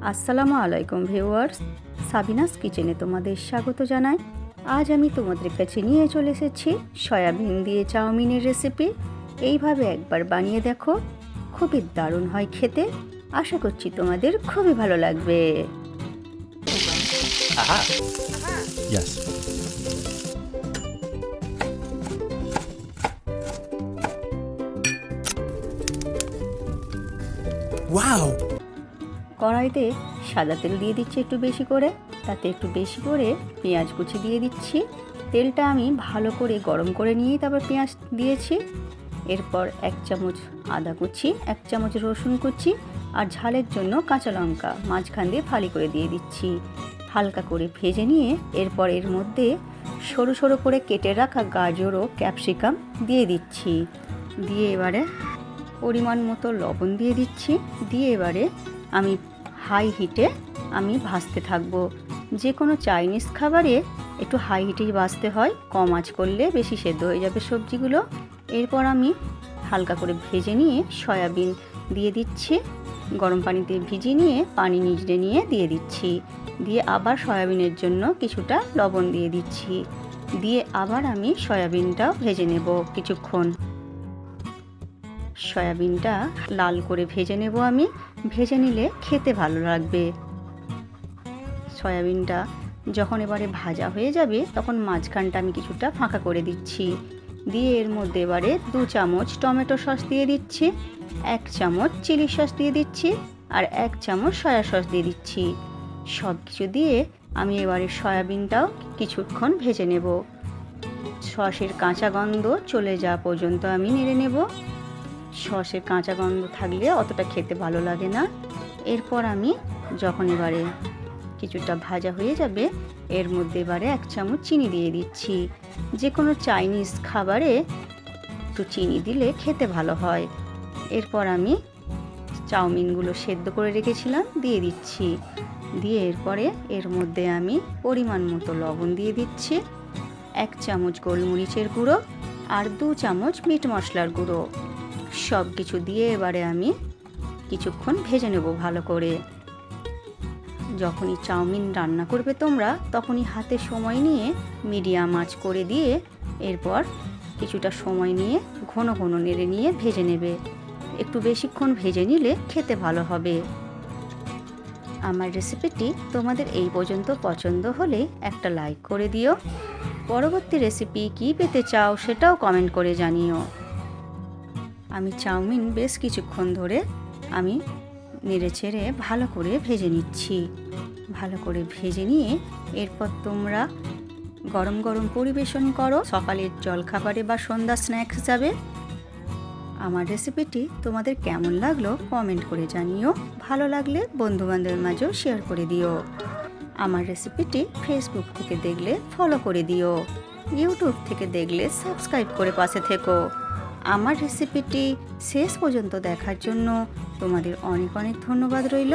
আসসালামু আলাইকুম viewers, Sabinus কিচেনে তোমাদের স্বাগত জানাই। আজ আমি তোমাদের কাছে নিয়ে চলে এসেছি সয়াবিন দিয়ে চাউমিনের রেসিপি। এইভাবে একবার বানিয়ে দেখো, খুবই দারুণ হয় খেতে। আশা করছি তোমাদের খুবই ভালো লাগবে। Aha. Yes. Wow! কড়াইতে সাদা তেল দিয়ে দিচ্ছি একটু বেশি করে, তাতে একটু বেশি করে পেঁয়াজ কুচি দিয়ে দিচ্ছি। তেলটা আমি ভালো করে গরম করে নিয়েই তারপর পেঁয়াজ দিয়েছি। এরপর 1 চামচ আদা কুচি, 1 চামচ রসুন কুচি আর ঝালের জন্য কাঁচা লঙ্কা মাঝখান দিয়ে ফালি করে দিয়ে দিচ্ছি। হালকা করে ভেজে নিয়ে এরপর এর মধ্যে সরু সরু করে কেটে রাখা গাজর ও ক্যাপসিকাম দিয়ে দিচ্ছি। দিয়ে এবারে পরিমাণ মতো লবণ দিয়ে দিচ্ছি। দিয়ে এবারে আমি হাই হিটে ভাজতে থাকবো। যে কোনো চাইনিজ খাবারে একটু হাই হিটেই ভাজতে হয়, কম আঁচ করলে বেশি সেদ্ধ হয়ে যাবে সবজিগুলো। এরপর আমি হালকা করে ভেজে নিয়ে সয়াবিন দিয়ে দিচ্ছি। গরম পানিতে ভিজিয়ে নিয়ে পানি নিগড়ে নিয়ে দিয়ে দিচ্ছি। দিয়ে আবার সয়াবিনের জন্য কিছুটা লবণ দিয়ে দিচ্ছি। দিয়ে আবার আমি সয়াবিনটাও ভেজে নেব কিছুক্ষণ। সয়াবিনটা লাল করে ভেজে নেব আমি। ভেজে নিলে খেতে ভালো লাগবে। সয়াবিনটা যখন এবারে ভাজা হয়ে যাবে তখন মাঝখানটা আমি কিছুটা ফাঁকা করে দিচ্ছি। দিয়ে এর মধ্যে এবারে 2 চামচ টমেটো সস দিয়ে দিচ্ছি, 1 চামচ চিলি সস দিয়ে দিচ্ছি আর 1 চামচ সয়া সস দিয়ে দিচ্ছি। সব কিছু দিয়ে আমি এবারে সয়াবিনটাও কিছুক্ষণ ভেজে নেব। সসের কাঁচা গন্ধ চলে যাওয়া পর্যন্ত আমি নেড়ে নেব। সসের কাঁচা গন্ধ থাকলে অতটা খেতে ভালো লাগে না। এরপর আমি যখন এবারে কিছুটা ভাজা হয়ে যাবে এর মধ্যে এবারে 1 চামচ চিনি দিয়ে দিচ্ছি। যে কোনো চাইনিজ খাবারে একটু চিনি দিলে খেতে ভালো হয়। এরপর আমি চাউমিনগুলো সেদ্ধ করে রেখেছিলাম দিয়ে দিচ্ছি। দিয়ে এরপরে এর মধ্যে আমি পরিমাণ মতো লবণ দিয়ে দিচ্ছি, 1 চামচ গোলমরিচের গুঁড়ো আর 2 চামচ মিট মশলার গুঁড়ো। সব কিছু দিয়ে এবারে আমি কিছুক্ষণ ভেজে নেব ভালো করে। যখনই চাউমিন রান্না করবে তোমরা তখনই হাতে সময় নিয়ে মিডিয়াম আঁচ করে দিয়ে এরপর কিছুটা সময় নিয়ে ঘন ঘন নেড়ে নিয়ে ভেজে নেবে। একটু বেশিক্ষণ ভেজে নিলে খেতে ভালো হবে। আমার রেসিপিটি তোমাদের এই পর্যন্ত পছন্দ হলে একটা লাইক করে দিও। পরবর্তী রেসিপি কী পেতে চাও সেটাও কমেন্ট করে জানিও। আমি চাউমিন বেশ কিছুক্ষণ ধরে আমি নেড়ে চেড়ে ভালো করে ভেজে নিচ্ছি। ভালো করে ভেজে নিয়ে এরপর তোমরা গরম গরম পরিবেশন করো সকালের জলখাবারে বা সন্ধ্যা স্ন্যাক্স হিসাবে। আমার রেসিপিটি তোমাদের কেমন লাগলো কমেন্ট করে জানিও। ভালো লাগলে বন্ধুবান্ধবের মাঝেও শেয়ার করে দিও। আমার রেসিপিটি ফেসবুক থেকে দেখলে ফলো করে দিও। ইউটিউব থেকে দেখলে সাবস্ক্রাইব করে পাশে থেকো। আমার রেসিপিটি শেষ পর্যন্ত দেখার জন্য তোমাদের অনেক অনেক ধন্যবাদ রইল।